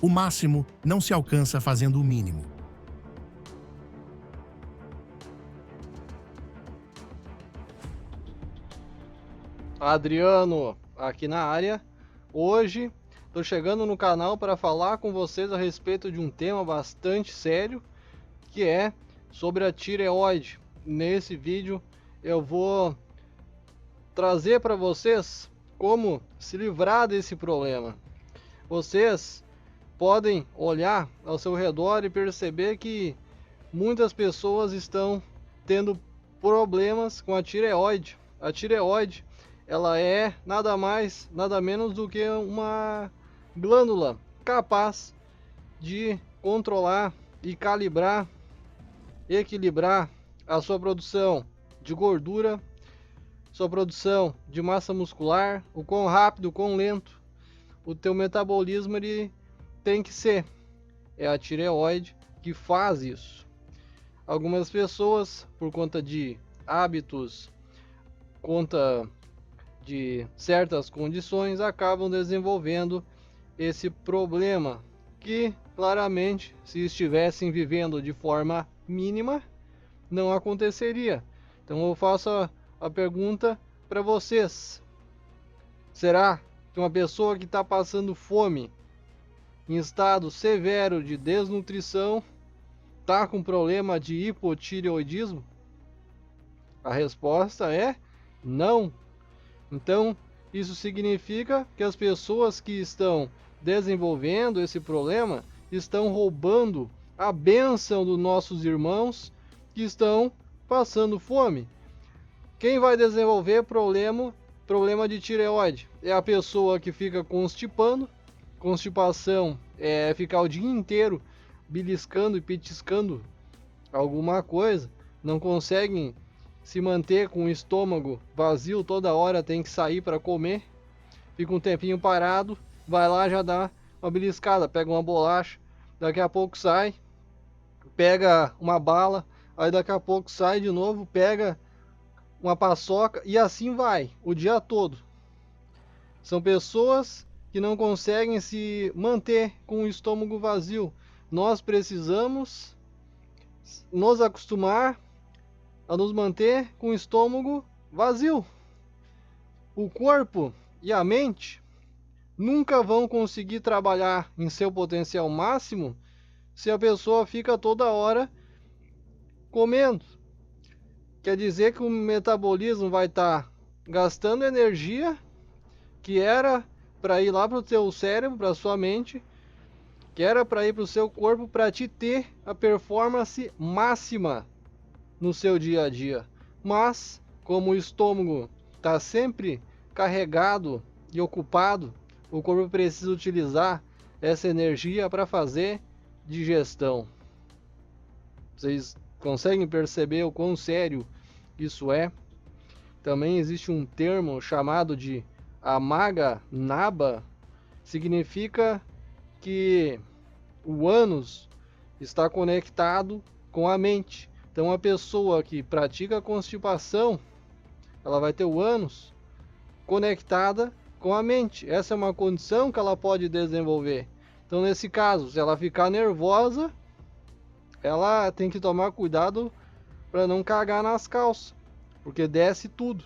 O máximo não se alcança fazendo o mínimo. Adriano, aqui na área. Hoje estou chegando no canal para falar com vocês a respeito de um tema bastante sério, que é sobre a tireoide. Nesse vídeo eu vou trazer para vocês como se livrar desse problema. Vocês podem olhar ao seu redor e perceber que muitas pessoas estão tendo problemas com a tireoide. A tireoide, ela é nada mais, nada menos do que uma glândula capaz de controlar e calibrar, equilibrar a sua produção de gordura, sua produção de massa muscular, o quão rápido, o quão lento o teu metabolismo ele tem que ser. É a tireoide que faz isso. Algumas pessoas, por conta de hábitos, conta de certas condições, acabam desenvolvendo esse problema que, claramente, se estivessem vivendo de forma mínima, não aconteceria. Então eu faço a pergunta para vocês: será que uma pessoa que está passando fome, em estado severo de desnutrição, está com problema de hipotireoidismo? A resposta é não. Então, isso significa que as pessoas que estão desenvolvendo esse problema estão roubando a bênção dos nossos irmãos que estão passando fome. Quem vai desenvolver problema de tireoide é a pessoa que fica constipando. Constipação é ficar o dia inteiro beliscando e petiscando alguma coisa, não conseguem se manter com o estômago vazio, toda hora tem que sair para comer, fica um tempinho parado, vai lá, já dá uma beliscada, pega uma bolacha, daqui a pouco sai, pega uma bala, aí daqui a pouco sai de novo, pega uma paçoca e assim vai, o dia todo. São pessoas que não conseguem se manter com o estômago vazio. Nós precisamos nos acostumar a nos manter com o estômago vazio. O corpo e a mente nunca vão conseguir trabalhar em seu potencial máximo se a pessoa fica toda hora comendo. Quer dizer que o metabolismo vai estar gastando energia que era para ir lá para o seu cérebro, para a sua mente, que era para ir para o seu corpo, para te ter a performance máxima no seu dia a dia. Mas, como o estômago está sempre carregado e ocupado, o corpo precisa utilizar essa energia para fazer digestão. Vocês conseguem perceber o quão sério isso é? Também existe um termo chamado de Amaga Naba, significa que o ânus está conectado com a mente. Então a pessoa que pratica constipação, ela vai ter o ânus conectada com a mente. Essa é uma condição que ela pode desenvolver. Então nesse caso, se ela ficar nervosa, ela tem que tomar cuidado para não cagar nas calças, porque desce tudo.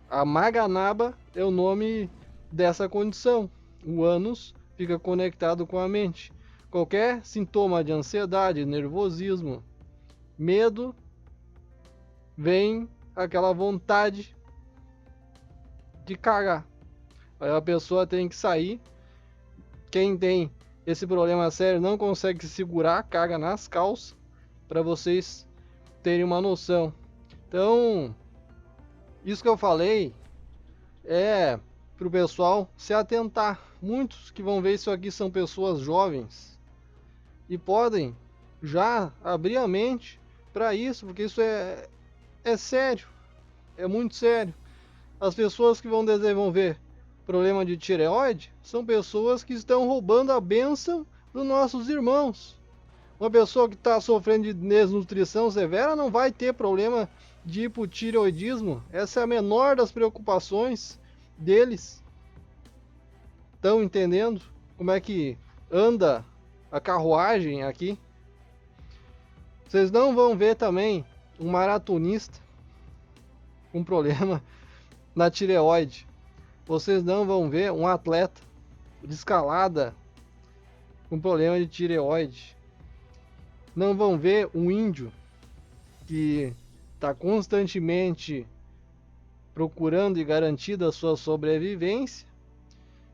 A Maganaba é o nome dessa condição. O ânus fica conectado com a mente. Qualquer sintoma de ansiedade, nervosismo, medo, vem aquela vontade de cagar. Aí a pessoa tem que sair. Quem tem esse problema sério não consegue se segurar, caga nas calças, para vocês terem uma noção. Então, isso que eu falei é para o pessoal se atentar. Muitos que vão ver isso aqui são pessoas jovens e podem já abrir a mente para isso, porque isso é sério, é muito sério. As pessoas que vão desenvolver problema de tireoide são pessoas que estão roubando a bênção dos nossos irmãos. Uma pessoa que está sofrendo de desnutrição severa não vai ter problema de hipotireoidismo. Essa é a menor das preocupações deles. Estão entendendo? como é que anda a carruagem aqui. Vocês não vão ver também um maratonista com problema na tireoide. Vocês não vão ver um atleta de escalada com problema de tireoide. Não vão ver um índio que está constantemente procurando e garantindo a sua sobrevivência.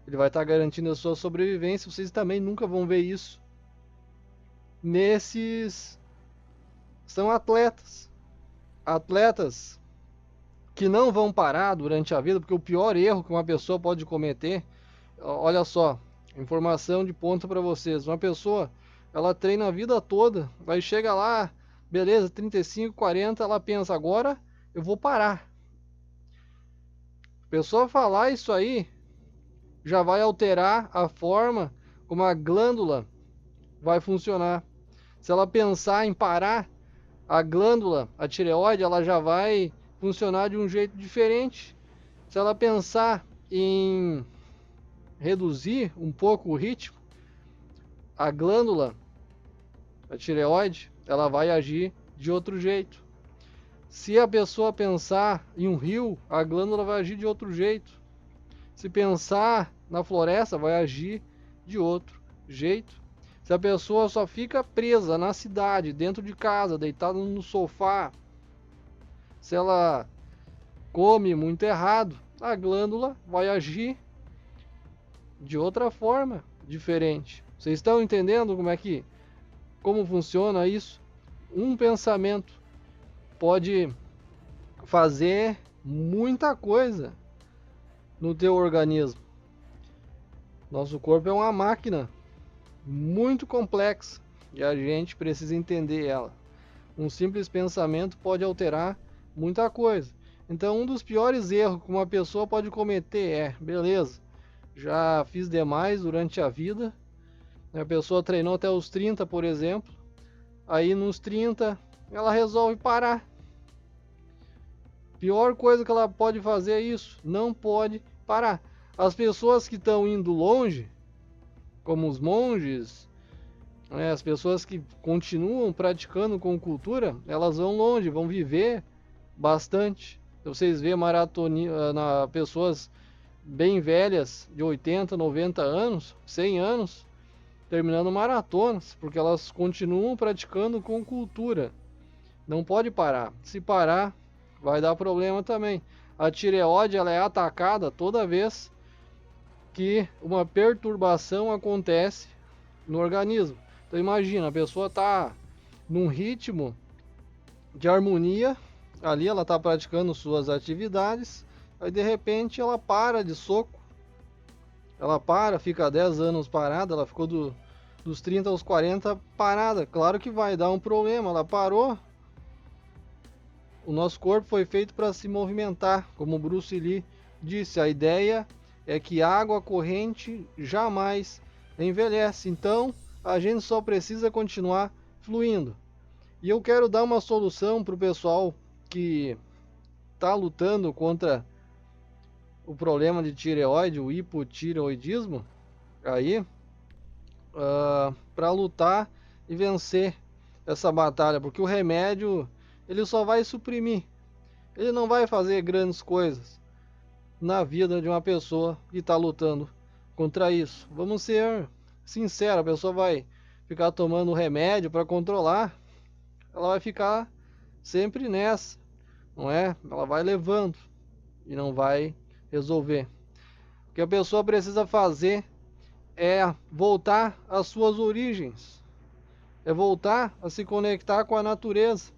Ele vai estar garantindo a sua sobrevivência. Vocês também nunca vão ver isso. Nesses são atletas. Atletas que não vão parar durante a vida, porque o pior erro que uma pessoa pode cometer, olha só, informação de ponta para vocês. Uma pessoa, ela treina a vida toda, aí chega lá, beleza, 35, 40, ela pensa, agora eu vou parar. A pessoa falar isso aí, já vai alterar a forma como a glândula vai funcionar. Se ela pensar em parar, a glândula, a tireoide, ela já vai funcionar de um jeito diferente. Se ela pensar em reduzir um pouco o ritmo, a glândula, a tireoide, ela vai agir de outro jeito. Se a pessoa pensar em um rio, a glândula vai agir de outro jeito. Se pensar na floresta, vai agir de outro jeito. Se a pessoa só fica presa na cidade, dentro de casa, deitada no sofá, se ela come muito errado, a glândula vai agir de outra forma, diferente. Vocês estão entendendo como funciona isso? Um pensamento pode fazer muita coisa no teu organismo. Nosso corpo é uma máquina muito complexa e a gente precisa entender ela. Um simples pensamento pode alterar muita coisa. Então, um dos piores erros que uma pessoa pode cometer é, beleza, já fiz demais durante a vida, a pessoa treinou até os 30, por exemplo, aí nos 30 ela resolve parar. Pior coisa que ela pode fazer é isso, não pode parar. As pessoas que estão indo longe, como os monges, as pessoas que continuam praticando com cultura, elas vão longe, vão viver bastante. Vocês vê pessoas bem velhas, de 80, 90 anos, 100 anos, terminando maratonas, porque elas continuam praticando com cultura. Não pode parar. Se parar, vai dar problema também. A tireoide, ela é atacada toda vez que uma perturbação acontece no organismo. Então imagina, a pessoa está num ritmo de harmonia, ali ela está praticando suas atividades, aí de repente ela para de soco, ela fica 10 anos parada, ela ficou dos 30 aos 40 parada, claro que vai dar um problema, ela parou. O nosso corpo foi feito para se movimentar, como o Bruce Lee disse, a ideia é que água corrente jamais envelhece, então a gente só precisa continuar fluindo. E eu quero dar uma solução para o pessoal que está lutando contra o problema de tireoide, o hipotireoidismo, aí, para lutar e vencer essa batalha, porque o remédio ele só vai suprimir, ele não vai fazer grandes coisas na vida de uma pessoa que está lutando contra isso. Vamos ser sinceros, a pessoa vai ficar tomando remédio para controlar, ela vai ficar sempre nessa, não é? Ela vai levando e não vai resolver. O que a pessoa precisa fazer é voltar às suas origens, é voltar a se conectar com a natureza.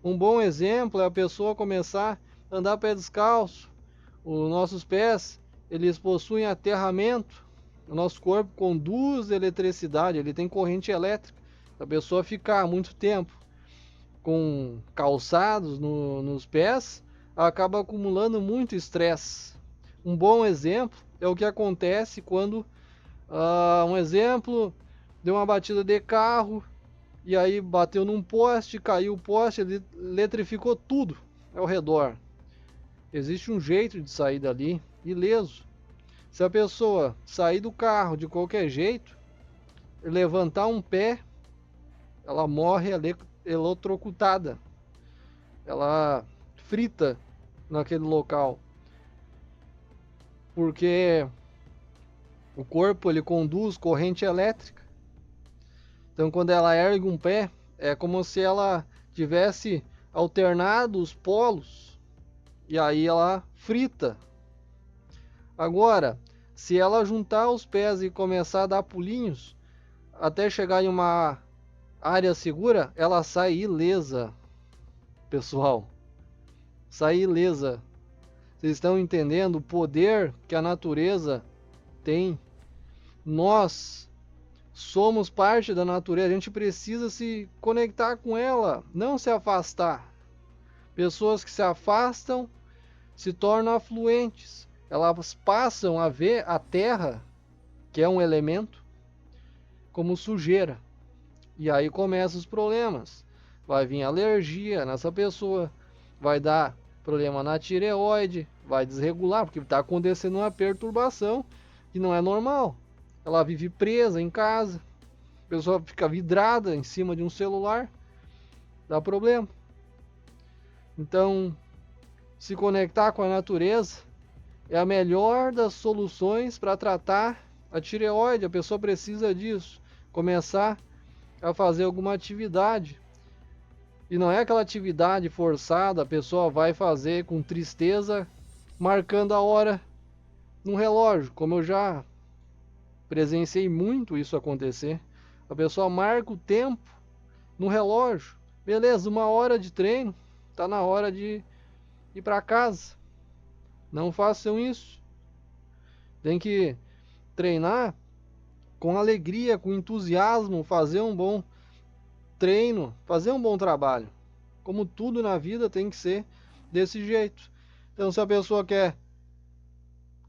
Um bom exemplo é a pessoa começar a andar pé descalço. Os nossos pés, eles possuem aterramento. O nosso corpo conduz eletricidade, ele tem corrente elétrica. Se a pessoa ficar muito tempo com calçados nos pés, acaba acumulando muito estresse. Um bom exemplo é o que acontece quando, um exemplo, deu uma batida de carro, e aí bateu num poste, caiu o poste, ele eletrificou tudo ao redor. Existe um jeito de sair dali ileso. Se a pessoa sair do carro de qualquer jeito, levantar um pé, ela morre eletrocutada. Ela frita naquele local. Porque o corpo ele conduz corrente elétrica. Então quando ela ergue um pé, é como se ela tivesse alternado os polos. E aí ela frita. Agora, se ela juntar os pés e começar a dar pulinhos, até chegar em uma área segura, ela sai ilesa, pessoal. Sai ilesa. Vocês estão entendendo o poder que a natureza tem? Nós somos parte da natureza, a gente precisa se conectar com ela, não se afastar. Pessoas que se afastam se tornam afluentes. Elas passam a ver a terra, que é um elemento, como sujeira. E aí começam os problemas. Vai vir alergia nessa pessoa, vai dar problema na tireoide, vai desregular, porque está acontecendo uma perturbação que não é normal. Ela vive presa em casa, a pessoa fica vidrada em cima de um celular, dá problema. Então, se conectar com a natureza é a melhor das soluções para tratar a tireoide. A pessoa precisa disso, começar a fazer alguma atividade. E não é aquela atividade forçada, a pessoa vai fazer com tristeza, marcando a hora num relógio, como eu já presenciei muito isso acontecer. A pessoa marca o tempo no relógio. Beleza, 1 hora de treino, tá na hora de ir para casa. Não façam isso. Tem que treinar com alegria, com entusiasmo, fazer um bom treino, fazer um bom trabalho. Como tudo na vida tem que ser desse jeito. Então, se a pessoa quer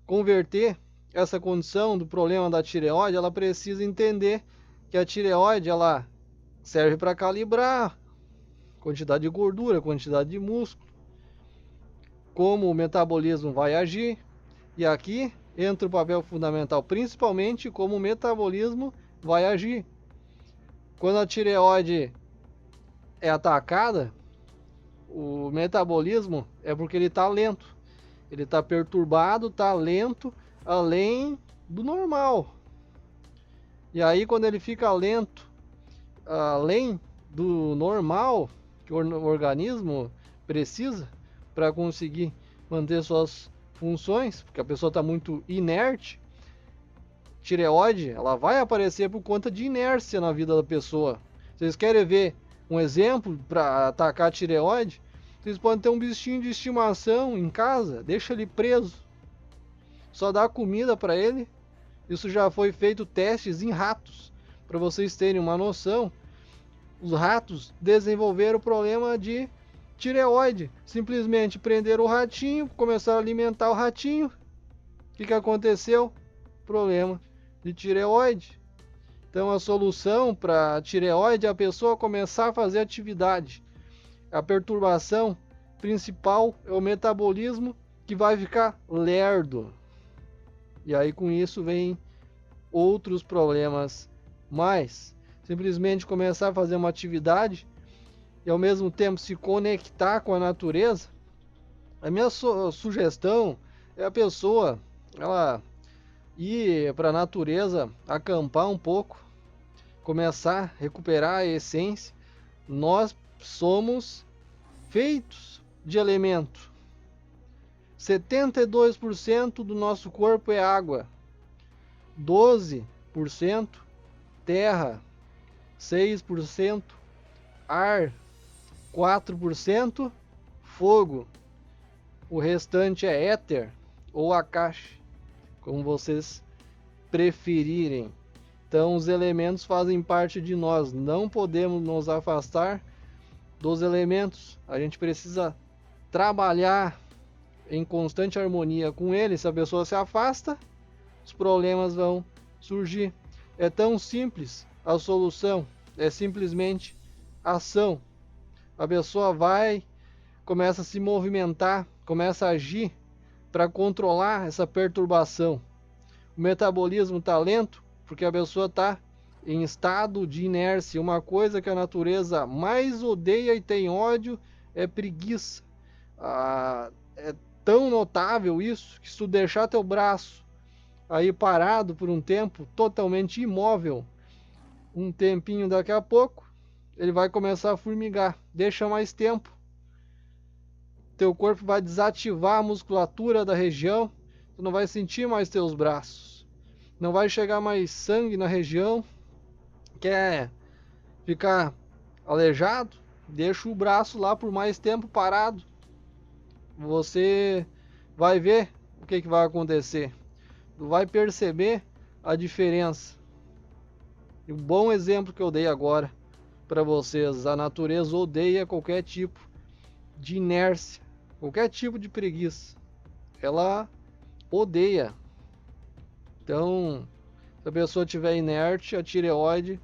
converter essa condição do problema da tireoide, ela precisa entender que a tireoide ela serve para calibrar quantidade de gordura, quantidade de músculo, como o metabolismo vai agir. E aqui entra o papel fundamental, principalmente como o metabolismo vai agir. Quando a tireoide é atacada, o metabolismo é porque ele está lento. Ele está perturbado, está lento, além do normal. E aí quando ele fica lento, além do normal, que o organismo precisa para conseguir manter suas funções, porque a pessoa está muito inerte, tireoide, ela vai aparecer por conta de inércia na vida da pessoa. Vocês querem ver um exemplo para atacar a tireoide? Vocês podem ter um bichinho de estimação em casa, deixa ele preso, só dá comida para ele. Isso já foi feito testes em ratos, para vocês terem uma noção. Os ratos desenvolveram o problema de tireoide, simplesmente prenderam o ratinho, começaram a alimentar o ratinho. O que aconteceu? Problema de tireoide. Então a solução para a tireoide é a pessoa começar a fazer atividade. A perturbação principal é o metabolismo, que vai ficar lerdo. E aí com isso vem outros problemas mais. Simplesmente começar a fazer uma atividade e ao mesmo tempo se conectar com a natureza. A minha sugestão é a pessoa ela ir para a natureza, acampar um pouco, começar a recuperar a essência. Nós somos feitos de elemento. 72% do nosso corpo é água, 12% terra, 6% ar, 4% fogo. O restante é éter ou Akash, como vocês preferirem. Então os elementos fazem parte de nós, não podemos nos afastar dos elementos. A gente precisa trabalhar em constante harmonia com eles. Se a pessoa se afasta, os problemas vão surgir. É tão simples a solução, é simplesmente ação. A pessoa vai, começa a se movimentar, começa a agir para controlar essa perturbação. o metabolismo está lento, porque a pessoa está em estado de inércia. Uma coisa que a natureza mais odeia e tem ódio é preguiça. É tão notável isso, que se tu deixar teu braço aí parado por um tempo, totalmente imóvel, um tempinho daqui a pouco, ele vai começar a formigar. Deixa mais tempo, teu corpo vai desativar a musculatura da região, tu não vai sentir mais teus braços, não vai chegar mais sangue na região. Quer ficar aleijado? Deixa o braço lá por mais tempo parado. Você vai ver o que vai acontecer. Tu vai perceber a diferença. E um bom exemplo que eu dei agora para vocês: a natureza odeia qualquer tipo de inércia, qualquer tipo de preguiça. Ela odeia. Então, se a pessoa estiver inerte, a tireoide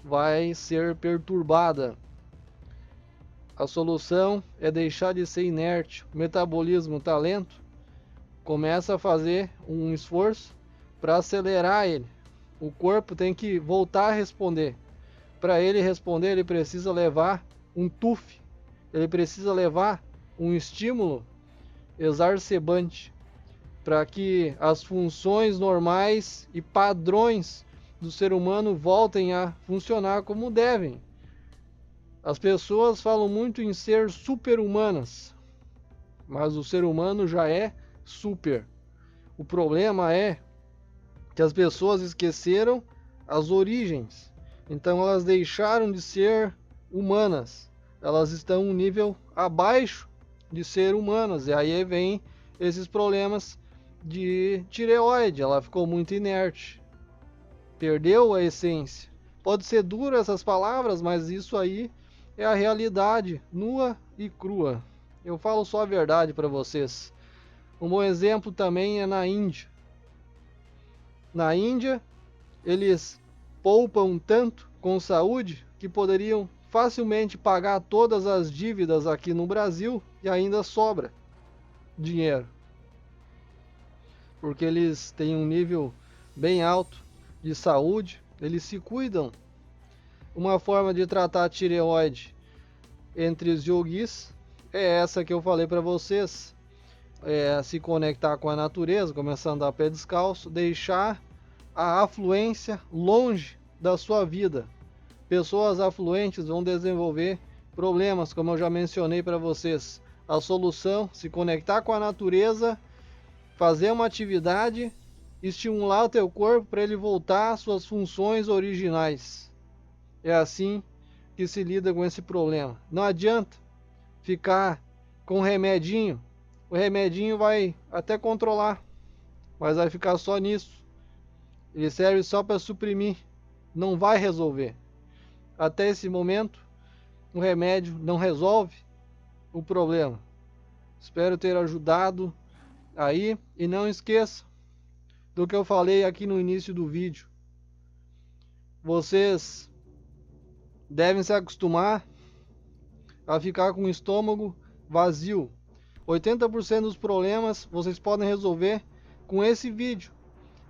vai ser perturbada. A solução é deixar de ser inerte. O metabolismo está lento, começa a fazer um esforço para acelerar ele. O corpo tem que voltar a responder. Para ele responder, ele precisa levar um tuf, ele precisa levar um estímulo exacerbante, para que as funções normais e padrões do ser humano voltem a funcionar como devem. As pessoas falam muito em ser super-humanas, mas o ser humano já é super. O problema é que as pessoas esqueceram as origens. Então elas deixaram de ser humanas. Elas estão um nível abaixo de ser humanas. E aí vem esses problemas de tireoide. Ela ficou muito inerte. Perdeu a essência. Pode ser duro essas palavras, mas isso aí é a realidade nua e crua. Eu falo só a verdade para vocês. Um bom exemplo também é na Índia. Na Índia, eles poupam tanto com saúde que poderiam facilmente pagar todas as dívidas aqui no Brasil e ainda sobra dinheiro. Porque eles têm um nível bem alto de saúde, eles se cuidam. Uma forma de tratar a tireoide entre os yogis é essa que eu falei para vocês. Se conectar com a natureza, começando a pé descalço, deixar a afluência longe da sua vida. Pessoas afluentes vão desenvolver problemas, como eu já mencionei para vocês. A solução, se conectar com a natureza, fazer uma atividade, estimular o teu corpo para ele voltar às suas funções originais. É assim que se lida com esse problema. Não adianta ficar com remedinho. O remedinho vai até controlar, mas vai ficar só nisso. Ele serve só para suprimir, não vai resolver. Até esse momento, o remédio não resolve o problema. Espero ter ajudado aí, e não esqueça do que eu falei aqui no início do vídeo. Vocês devem se acostumar a ficar com o estômago vazio. 80% dos problemas vocês podem resolver com esse vídeo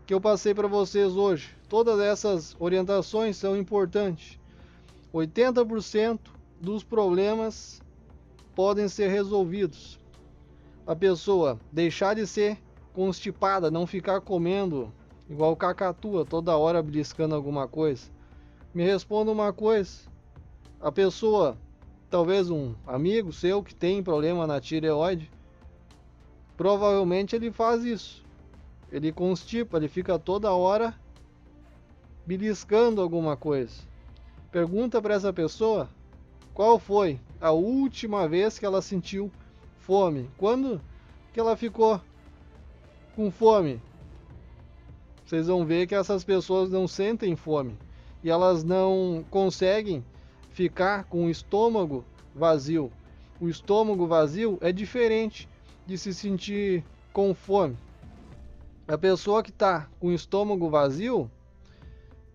que eu passei para vocês hoje. Todas essas orientações são importantes. 80% dos problemas podem ser resolvidos. A pessoa deixar de ser constipada, não ficar comendo igual cacatua, toda hora beliscando alguma coisa. Me responda uma coisa: a pessoa, talvez um amigo seu que tem problema na tireoide, provavelmente ele faz isso. Ele constipa, ele fica toda hora beliscando alguma coisa. Pergunta para essa pessoa qual foi a última vez que ela sentiu fome. Quando que ela ficou com fome? Vocês vão ver que essas pessoas não sentem fome e elas não conseguem ficar com o estômago vazio. O estômago vazio é diferente de se sentir com fome. A pessoa que está com o estômago vazio,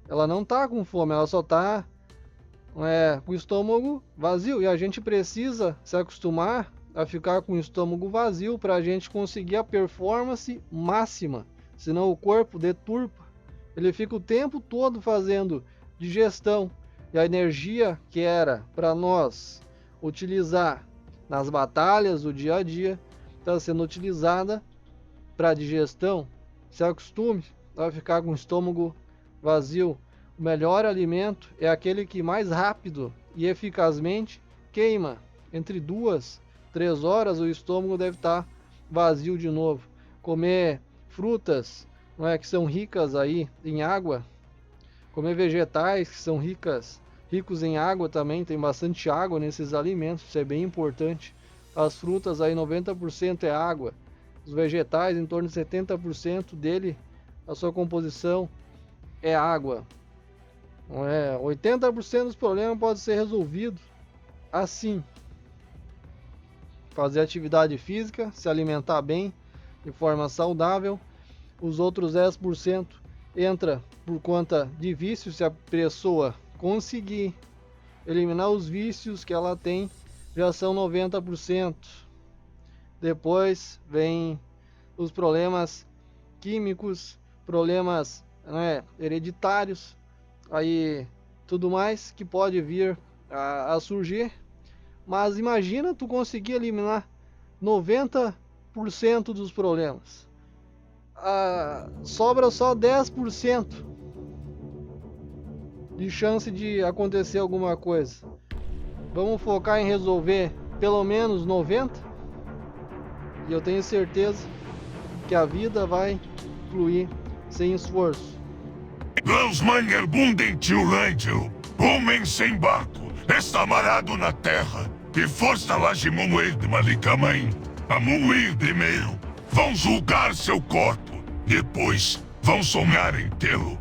ela não está com fome, ela só está com o estômago vazio. E a gente precisa se acostumar a ficar com o estômago vazio para a gente conseguir a performance máxima senão o corpo deturpa. Ele fica o tempo todo fazendo digestão e a energia que era para nós utilizar nas batalhas do dia a dia está sendo utilizada para digestão. Se acostume a ficar com o estômago vazio. O melhor alimento é aquele que mais rápido e eficazmente queima. Entre 2, 3 horas o estômago deve estar vazio de novo. Comer frutas, não é, que são ricas aí em água. Comer vegetais que são ricos em água também, tem bastante água nesses alimentos, isso é bem importante. As frutas aí 90% é água. Os vegetais em torno de 70% dele, a sua composição é água. 80% dos problemas pode ser resolvido assim: fazer atividade física, se alimentar bem, de forma saudável. Os outros 10% entra por conta de vícios. Se a pessoa conseguir eliminar os vícios que ela tem, já são 90%. Depois vem os problemas químicos, problemas, né, hereditários, aí tudo mais que pode vir a surgir. Mas imagina tu conseguir eliminar 90% dos problemas. Sobra só 10% de chance de acontecer alguma coisa. Vamos focar em resolver pelo menos 90%, e eu tenho certeza que a vida vai fluir sem esforço. Glausmanger Bundentiulândio, homem sem barco, está amarrado na terra, e força Lajimuir de Malicamain, a Muir de Meio, vão julgar seu corpo, depois vão sonhar em tê-lo.